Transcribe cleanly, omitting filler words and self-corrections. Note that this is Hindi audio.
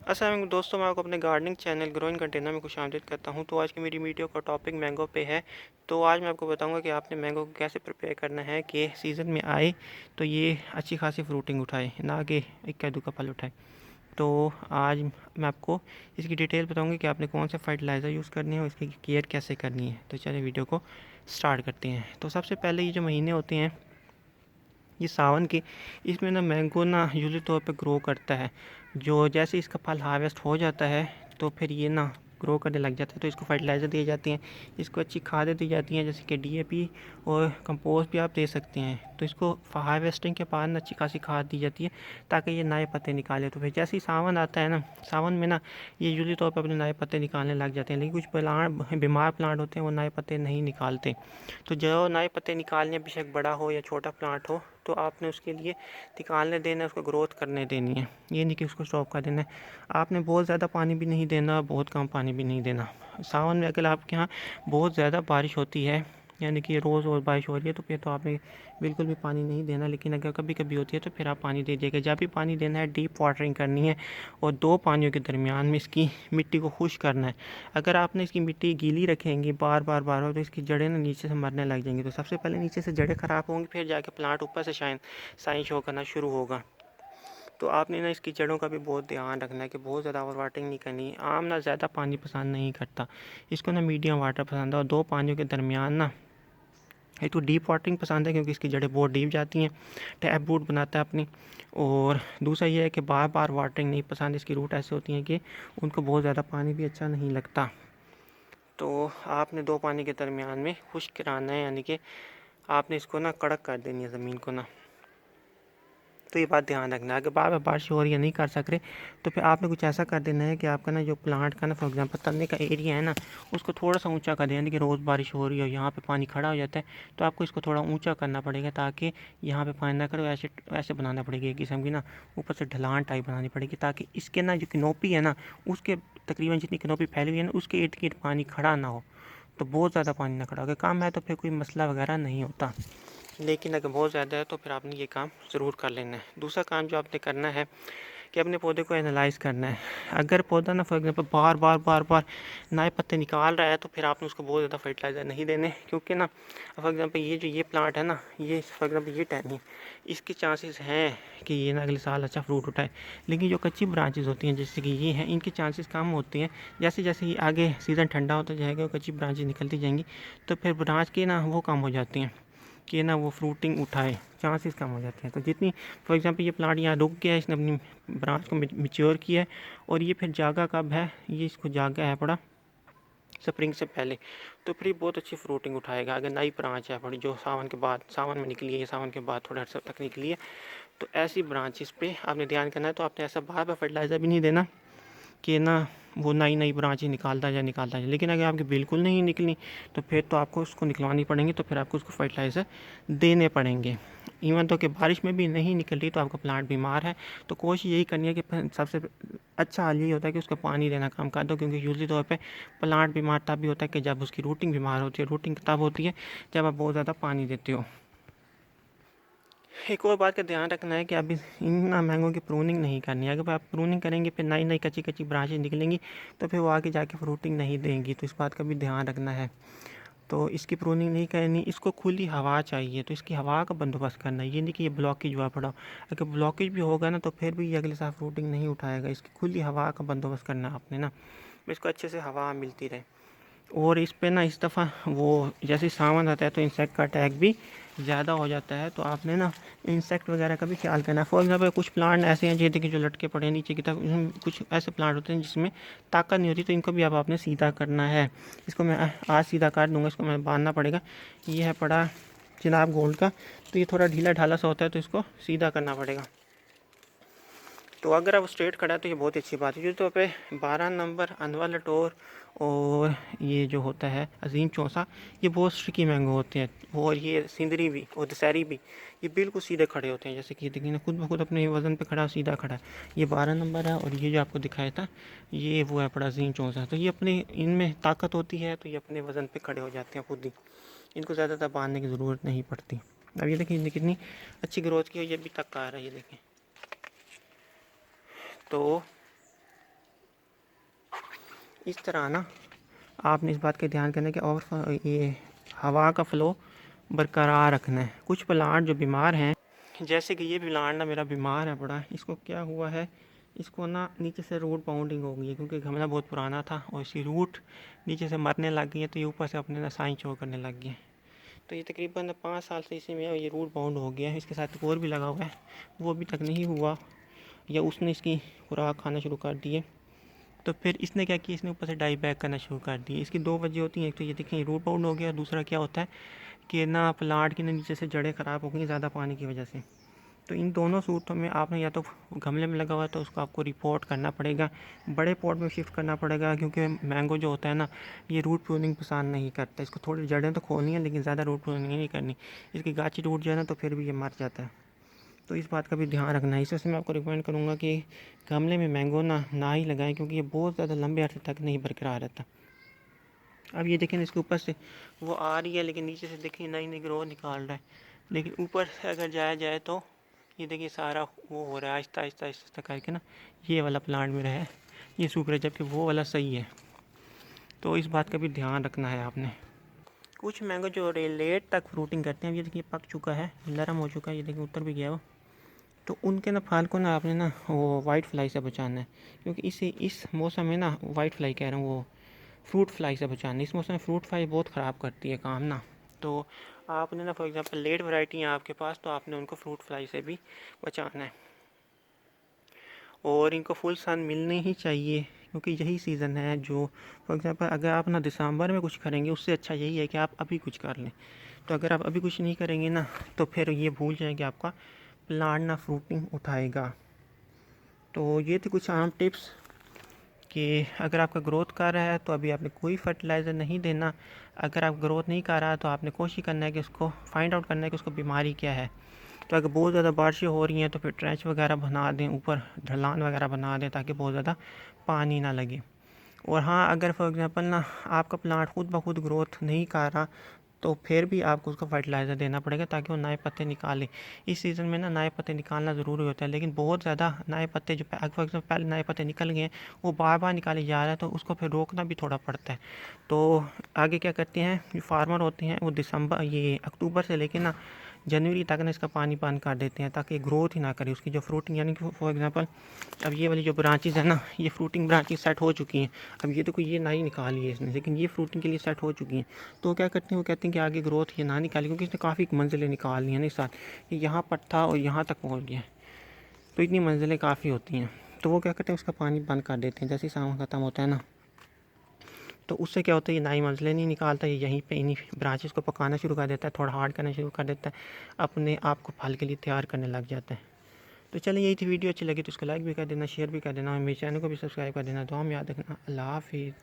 अस्सलाम वालेकुम दोस्तों, मैं आपको अपने गार्डनिंग चैनल ग्रोइंग कंटेनर में खुशामदीद करता हूं। तो आज की मेरी वीडियो का टॉपिक मैंगो पे है। तो आज मैं आपको बताऊंगा कि आपने मैंगो को कैसे प्रिपेयर करना है कि सीज़न में आए तो ये अच्छी खासी फ्रूटिंग उठाए, ना कि इक्का दुक्का फल उठाए। तो आज मैं आपको इसकी डिटेल बताऊंगी कि आपने कौन से फर्टिलाइज़र यूज़ करनी है और इसकी केयर कैसे करनी है। तो चलिए वीडियो को स्टार्ट करते हैं। तो सबसे पहले ये जो महीने होते हैं ये सावन के, इसमें ना मैंगो ना यूजली तौर पे ग्रो करता है। जो जैसे इसका फल हार्वेस्ट हो जाता है तो फिर ये ना ग्रो करने लग जाता है। तो इसको फर्टिलाइज़र दिए जाती हैं, इसको अच्छी खादें दी जाती हैं जैसे कि डीएपी और कंपोस्ट भी आप दे सकते हैं। तो इसको हार्वेस्टिंग के बाद ना अच्छी खासी खाद दी जाती है ताकि ये नए पत्ते निकाले। तो फिर जैसे ही सावन आता है ना, सावन में ना ये यूजली तौर पर अपने नए पत्ते निकालने लग जाते हैं। लेकिन कुछ प्लांट बीमार प्लांट होते हैं, वो नए पत्ते नहीं निकालते। तो जो नए पत्ते निकालने, बेशक बड़ा हो या छोटा प्लांट हो, तो आपने उसके लिए निकालने देना है, उसको ग्रोथ करने देनी है। ये नहीं कि उसको स्टॉप कर देना है। आपने बहुत ज़्यादा पानी भी नहीं देना, बहुत कम पानी भी नहीं देना। सावन में अगर आपके यहाँ बहुत ज़्यादा बारिश होती है, यानी कि रोज़ रोज़ बारिश हो रही है, तो फिर तो आपने बिल्कुल भी पानी नहीं देना। लेकिन अगर कभी कभी होती है तो फिर आप पानी दे दीजिएगा। जब भी पानी देना है डीप वाटरिंग करनी है और दो पानियों के दरमियान में इसकी मिट्टी को खुश करना है। अगर आपने इसकी मिट्टी गीली रखेंगे बार बार तो इसकी जड़ें ना नीचे से मरने लग जाएंगी। तो सबसे पहले नीचे से जड़ें ख़राब होंगी, फिर जाके प्लांट ऊपर से साइन शो करना शुरू होगा। तो आपने ना इसकी जड़ों का भी बहुत ध्यान रखना है कि बहुत ज़्यादा ओवर वाटरिंग नहीं करनी है। आम ना ज़्यादा पानी पसंद नहीं करता, इसको ना मीडियम वाटर पसंद है। और दो पानियों के दरमियान ना, एक तो डीप वाटरिंग पसंद है क्योंकि इसकी जड़ें बहुत डीप जाती हैं, टैप रूट बनाता है अपनी। और दूसरा ये है कि बार बार वाटरिंग नहीं पसंद, इसकी रूट ऐसे होती हैं कि उनको बहुत ज़्यादा पानी भी अच्छा नहीं लगता। तो आपने दो पानी के दरमियान में खुश्क कराना है, यानी कि आपने इसको ना कड़क कर देनी है ज़मीन को ना। तो ये बात ध्यान रखना है। अगर बार बार बारिश हो रही है, नहीं कर सक रहे, तो फिर आपने कुछ ऐसा कर देना है कि आपका ना जो प्लांट का ना फॉर एग्जांपल तलने का एरिया है ना, उसको थोड़ा सा ऊंचा कर देना। यानी कि रोज़ बारिश हो रही है और यहाँ पे पानी खड़ा हो जाता है, तो आपको इसको थोड़ा ऊंचा करना पड़ेगा ताकि यहाँ पे पानी ना करे। ऐसे ऐसे बनाना पड़ेगा एक किस्म की ना, ऊपर से ढलान टाइप बनानी पड़ेगी ताकि इसके ना जो किनोपी है ना, उसके तकरीबन जितनी किनोपी फैली हुई है ना, उसके इर्द गिर्द पानी खड़ा ना हो। तो बहुत ज़्यादा पानी ना खड़ा हो। अगर कम है तो फिर कोई मसला वगैरह नहीं होता, लेकिन अगर बहुत ज़्यादा है तो फिर आपने ये काम ज़रूर कर लेना है। दूसरा काम जो आपने करना है कि अपने पौधे को एनालाइज़ करना है। अगर पौधा ना फॉर एग्जांपल बार बार नए पत्ते निकाल रहा है, तो फिर आपने उसको बहुत ज़्यादा फर्टिलाइज़र नहीं देने। क्योंकि ना फॉर एग्जांपल ये प्लांट है ना, ये फॉर एग्जांपल ये टहनी, इसके चांसेस हैं कि ये ना अगले साल अच्छा फ्रूट उठाए। लेकिन जो कच्ची ब्रांचेज़ होती हैं जैसे कि ये हैं, इनके चांसेस कम होते हैं। जैसे जैसे ये आगे सीज़न ठंडा होता जाएगा, कच्ची ब्रांचेज निकलती जाएंगी, तो फिर ब्रांच के ना वो कम हो जाती हैं कि ना वो फ्रूटिंग उठाए, चांसेस कम हो जाते हैं। तो जितनी फॉर एग्जांपल ये प्लांट यहाँ रुक गया है, इसने अपनी ब्रांच को मिच्योर किया है, और ये फिर जागा कब है, ये इसको जागा है पड़ा स्प्रिंग से पहले, तो फिर ये बहुत अच्छी फ्रूटिंग उठाएगा। अगर नई ब्रांच है पड़ी जो सावन के बाद, सावन में निकली है, सावन के बाद थोड़ा अर्से तक निकली है, तो ऐसी ब्रांचेस पे आपने ध्यान करना है। तो आपने ऐसा बार बार फर्टिलाइज़र भी नहीं देना कि ना वो नई नई ब्रांचें निकालता जाए। लेकिन अगर आपकी बिल्कुल नहीं निकली, तो फिर तो आपको उसको निकलवानी पड़ेंगी, तो फिर आपको उसको फर्टिलाइज़र देने पड़ेंगे। इवन तो कि बारिश में भी नहीं निकल रही तो आपका प्लांट बीमार है, तो कोशिश यही करनी है कि सबसे अच्छा हाल यही होता है कि उसको पानी देना कम कर दो। क्योंकि यूजली तौर पे प्लांट बीमार तब भी होता है कि जब उसकी रूटिंग बीमार होती है। रूटिंग तब होती है जब आप बहुत ज़्यादा पानी देते हो। एक और बात का ध्यान रखना है कि अभी इन ना मैंगो की प्रूनिंग नहीं करनी है। अगर आप प्रूनिंग करेंगे फिर नई नई कच्ची कच्ची ब्रांचें निकलेंगी, तो फिर वो आगे जाके फ्रूटिंग नहीं देंगी। तो इस बात का भी ध्यान रखना है। तो इसकी प्रूनिंग नहीं करनी, इसको खुली हवा चाहिए, तो इसकी हवा का बंदोबस्त करना है। ये नहीं कि ये ब्लॉकेज हुआ पड़ा, अगर ब्लॉकेज भी होगा ना तो फिर भी ये अगले साल फ्रूटिंग नहीं उठाएगा। इसकी खुली हवा का बंदोबस्त करना है आपने ना, इसको अच्छे से हवा मिलती रहे। और इस पे ना इस दफ़ा वो जैसे सावन आता है तो इंसेक्ट का अटैक भी ज़्यादा हो जाता है। तो आपने ना इंसेक्ट वगैरह का भी ख्याल करना है। फॉर एग्जाम्पल कुछ प्लांट ऐसे हैं जैसे कि जो लटके पड़े हैं नीचे की तरफ, कुछ ऐसे प्लांट होते हैं जिसमें ताकत नहीं होती, तो इनको भी अब आपने सीधा करना है। इसको मैं आज सीधा काट दूंगा, इसको मैं बांधना पड़ेगा। ये है पड़ा चिनाब गोल्ड का, तो ये थोड़ा ढीला ढाला सा होता है, तो इसको सीधा करना पड़ेगा। तो अगर आप स्ट्रेट खड़ा है तो ये बहुत अच्छी बात है। जो तो पे 12 नंबर अनवर लटोर और ये जो होता है अजीम चौसा, ये बहुत स्ट्रिकी मैंगो होते हैं। और ये सिंदरी भी और दशहरी भी, ये बिल्कुल सीधे खड़े होते हैं। जैसे कि देखिए ना, खुद ब खुद अपने वज़न पे खड़ा सीधा खड़ा है। ये 12 नंबर है, और ये जो आपको दिखाया था ये वो है पड़ा अजीम चौसा। तो ये अपने इनमें ताकत होती है, तो ये अपने वज़न पे खड़े हो जाते हैं खुद ही, इनको ज़्यादातर बांधने की ज़रूरत नहीं पड़ती। अब ये देखिए कितनी अच्छी ग्रोथ की है, ये अभी तक आ रहा है, ये देखें। तो इस तरह ना आपने इस बात का ध्यान करना है कि और ये हवा का फ़्लो बरकरार रखना है। कुछ प्लांट जो बीमार हैं, जैसे कि ये प्लांट ना मेरा बीमार है बड़ा, इसको क्या हुआ है, इसको ना नीचे से रूट बाउंडिंग हो गई है क्योंकि गमला बहुत पुराना था और इसकी रूट नीचे से मरने लग गई है, तो ये ऊपर से अपने ना साइन शो करने लग गए हैं। तो ये तकरीबन 5 साल से इसी में ये रूट बाउंड हो गया है। इसके साथ एक और भी लगा हुआ है, वो अभी तक नहीं हुआ या उसने इसकी खुराक खाना शुरू कर दी है। तो फिर इसने क्या किया, इसने ऊपर से डाई बैक करना शुरू कर दिया। इसकी दो वजह होती हैं, एक तो ये देखें रूट बाउंड हो गया, दूसरा क्या होता है कि ना प्लांट की ना नीचे से जड़ें ख़राब हो गई ज़्यादा पानी की वजह से। तो इन दोनों सूरतों में आपने या तो गमले में लगा हुआ है तो उसको आपको रिपोर्ट करना पड़ेगा, बड़े पॉट में शिफ्ट करना पड़ेगा, क्योंकि मैंगो जो होता है ना ये रूट प्रूनिंग पसंद नहीं करता। इसको थोड़ी जड़ें तो खोलनी है लेकिन ज़्यादा रूट प्रूनिंग नहीं करनी। इसकी गाची टूट जाए ना तो फिर भी ये मर जाता है। तो इस बात का भी ध्यान रखना है। इस वजह से मैं आपको रिकमेंड करूँगा कि गमले में मैंगो ना ही लगाएं, क्योंकि ये बहुत ज़्यादा लंबे अर्से तक नहीं बरकरार रहता। अब ये देखें इसके ऊपर से वो आ रही है लेकिन नीचे से देखिए नई नई ग्रोथ निकाल रहा है, लेकिन ऊपर से अगर जाया जाए तो ये देखिए सारा वो हो रहा है आहिस्ता आहिस्ता आहिस्ता करके ना, ये वाला प्लांट मेरा है ये सूख रहा है जबकि वो वाला सही है। तो इस बात का भी ध्यान रखना है आपने। कुछ मैंगो जो लेट तक फ्रूटिंग करते हैं, ये देखिए पक चुका है, नरम हो चुका है, ये देखिए उतर भी गया वो। तो उनके ना फल को ना आपने ना वो वाइट फ्लाई से बचाना है, क्योंकि इस मौसम में ना वाइट फ्लाई कह रहा हूँ, वो फ्रूट फ्लाई से बचाना है। इस मौसम में फ्रूट फ्लाई बहुत ख़राब करती है काम ना। तो आपने ना फॉर एग्ज़ाम्पल लेट वैरायटी है आपके पास, तो आपने उनको फ्रूट फ्लाई से भी बचाना है। और इनको फुल सन मिलनी ही चाहिए, क्योंकि यही सीज़न है जो फॉर एग्ज़ाम्पल अगर आप ना दिसंबर में कुछ करेंगे उससे अच्छा यही है कि आप अभी कुछ कर लें। तो अगर आप अभी कुछ नहीं करेंगे ना तो फिर ये भूल जाएँ कि आपका प्लांट ना फ्रूटिंग उठाएगा। तो ये थे कुछ आम टिप्स कि अगर आपका ग्रोथ कर रहा है तो अभी आपने कोई फर्टिलाइज़र नहीं देना। अगर आप ग्रोथ नहीं कर रहा तो आपने कोशिश करना है कि उसको फाइंड आउट करना है कि उसको बीमारी क्या है। तो अगर बहुत ज़्यादा बारिशें हो रही हैं तो फिर ट्रेंच वगैरह बना दें, ऊपर ढलान वगैरह बना दें ताकि बहुत ज़्यादा पानी ना लगे। और हाँ, अगर फॉर एग्ज़ाम्पल ना आपका प्लांट खुद ब खुद ग्रोथ नहीं कर रहा तो फिर भी आपको उसको फर्टिलाइज़र देना पड़ेगा ताकि वो नए पत्ते निकाले। इस सीज़न में ना नए पत्ते निकालना ज़रूरी होता है, लेकिन बहुत ज़्यादा नए पत्ते जो फॉर एग्ज़ाम्पल पहले नए पत्ते निकल गए हैं वो बार बार निकाले जा रहे हैं, तो उसको फिर रोकना भी थोड़ा पड़ता है। तो आगे क्या करते हैं जो फार्मर होते हैं वो ये अक्टूबर से लेके ना जनवरी तक ना इसका पानी बंद कर देते हैं ताकि ग्रोथ ही ना करे उसकी जो फ्रूटिंग, यानी कि फॉर एग्ज़ाम्पल अब ये वाली जो ब्रांचेज़ है ना ये फ्रूटिंग ब्रांचेज सेट हो चुकी हैं। अब ये तो कोई ये नई निकाली है इसने, लेकिन ये फ्रूटिंग के लिए सेट हो चुकी हैं। तो क्या करते हैं, वो कहते हैं कि आगे ग्रोथ ये ना निकाली, क्योंकि इसने काफ़ी मंजिलें निकाल ली हैं ना इस साल, ये यहाँ पर था और यहाँ तक पहुँच गया। तो इतनी मंजिलें काफ़ी होती हैं, तो वो क्या करते हैं उसका पानी बंद कर देते हैं जैसे ही सावन ख़त्म होता है ना। तो उससे क्या होता है ये नई मंजिलें नहीं निकालता, ये यहीं पे इन्हीं ब्रांचेस को पकाना शुरू कर देता है, थोड़ा हार्ड करना शुरू कर देता है, अपने आप को फल के लिए तैयार करने लग जाता है। तो चलिए यही थी वीडियो, अच्छी लगी तो उसको लाइक भी कर देना, शेयर भी कर देना, मेरे चैनल को भी सब्सक्राइब कर देना। दुआ में याद रखना। अल्लाह हाफिज़।